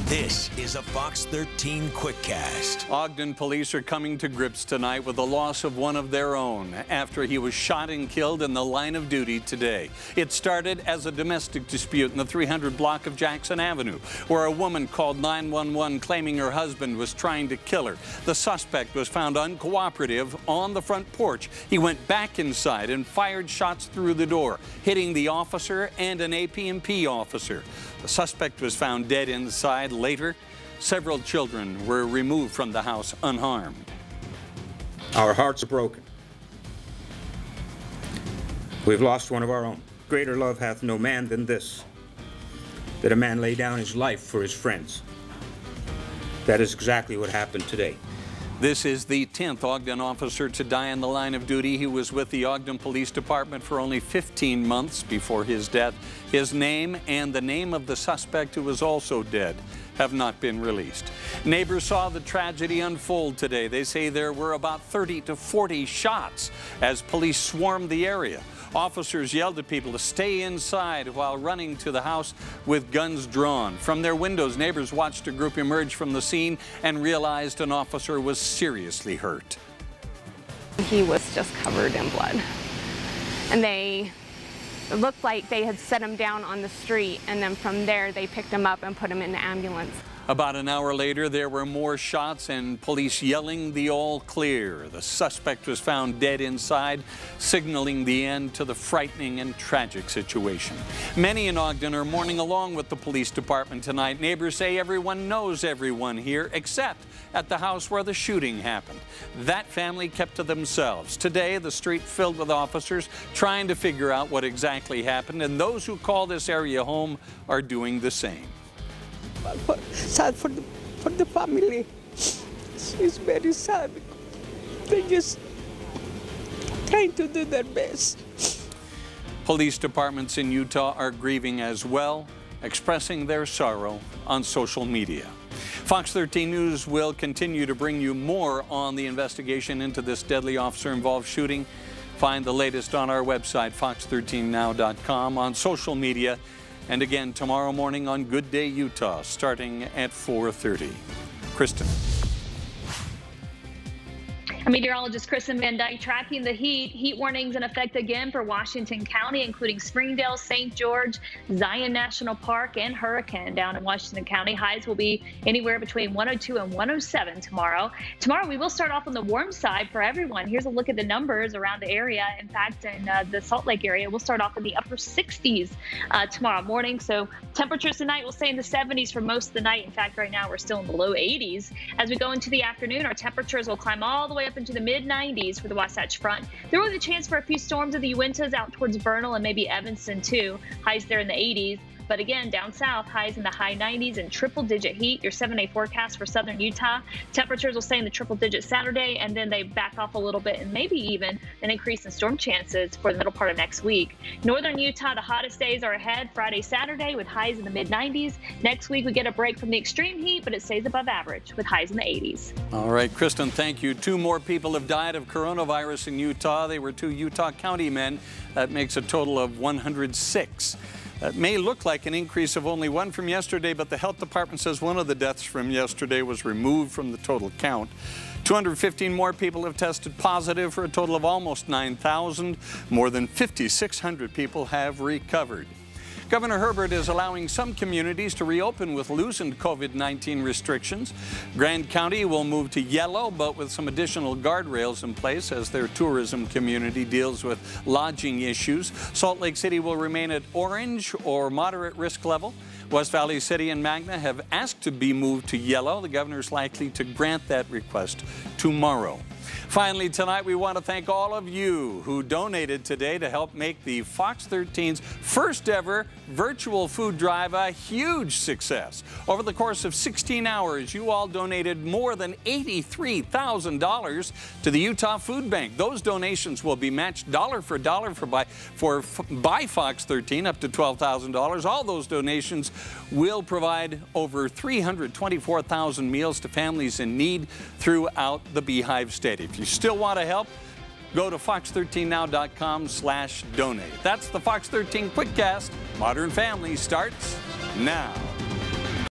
This is a Fox 13 QuickCast. Ogden police are coming to grips tonight with the loss of one of their own after he was shot and killed in the line of duty today. It started as a domestic dispute in the 300 block of Jackson Avenue, where a woman called 911 claiming her husband was trying to kill her. The suspect was found uncooperative on the front porch. He went back inside and fired shots through the door, hitting the officer and an AP&P officer. The suspect was found dead inside. Later, several children were removed from the house unharmed. Our hearts are broken. We've lost one of our own. Greater love hath no man than this, that a man lay down his life for his friends. That is exactly what happened today. This is the 10th Ogden officer to die in the line of duty. He was with the Ogden Police Department for only 15 months before his death. His name and the name of the suspect, who was also dead, have not been released. Neighbors saw the tragedy unfold today. They say there were about 30 to 40 shots as police swarmed the area. Officers yelled at people to stay inside while running to the house with guns drawn. From their windows, neighbors watched a group emerge from the scene and realized an officer was seriously hurt. He was just covered in blood. And it looked like they had set him down on the street, and then from there they picked him up and put him in the ambulance. About an hour later, there were more shots and police yelling the all clear. The suspect was found dead inside, signaling the end to the frightening and tragic situation. Many in Ogden are mourning along with the police department tonight. Neighbors say everyone knows everyone here, except at the house where the shooting happened. That family kept to themselves. Today, the street filled with officers trying to figure out what exactly happened, and those who call this area home are doing the same. Sad for the family. It's very sad. They're just trying to do their best. Police departments in Utah are grieving as well, expressing their sorrow on social media. Fox 13 News will continue to bring you more on the investigation into this deadly officer-involved shooting. Find the latest on our website, fox13now.com, on social media, and again tomorrow morning on Good Day Utah, starting at 4:30. Kristen. Meteorologist Kristen Van Dyke tracking the heat. Heat warnings in effect again for Washington County, including Springdale, St. George, Zion National Park, and Hurricane down in Washington County. Highs will be anywhere between 102 and 107 tomorrow. Tomorrow, we will start off on the warm side for everyone. Here's a look at the numbers around the area. In fact, in the Salt Lake area, we'll start off in the upper 60s tomorrow morning. So temperatures tonight will stay in the 70s for most of the night. In fact, right now, we're still in the low 80s. As we go into the afternoon, our temperatures will climb all the way up into the mid-90s for the Wasatch Front. There will be a chance for a few storms of the Uintas out towards Vernal and maybe Evanston too. Highs there in the 80s. But again, down south, highs in the high 90s and triple-digit heat. Your 7-day forecast for southern Utah. Temperatures will stay in the triple-digit Saturday, and then they back off a little bit and maybe even an increase in storm chances for the middle part of next week. Northern Utah, the hottest days are ahead Friday, Saturday with highs in the mid-90s. Next week, we get a break from the extreme heat, but it stays above average with highs in the 80s. All right, Kristen, thank you. 2 more people have died of coronavirus in Utah. They were 2 Utah County men. That makes a total of 106. That may look like an increase of only 1 from yesterday, but the health department says one of the deaths from yesterday was removed from the total count. 215 more people have tested positive for a total of almost 9,000. More than 5,600 people have recovered. Governor Herbert is allowing some communities to reopen with loosened COVID-19 restrictions. Grand County will move to yellow, but with some additional guardrails in place as their tourism community deals with lodging issues. Salt Lake City will remain at orange or moderate risk level. West Valley City and Magna have asked to be moved to yellow. The governor is likely to grant that request tomorrow. Finally, tonight, we want to thank all of you who donated today to help make the Fox 13's first ever virtual food drive a huge success. Over the course of 16 hours, you all donated more than $83,000 to the Utah Food Bank. Those donations will be matched dollar for dollar by Fox 13 up to $12,000. All those donations will provide over 324,000 meals to families in need throughout the Beehive State. If you still want to help, go to fox13now.com/donate. That's the Fox 13 QuickCast. Modern Family starts now.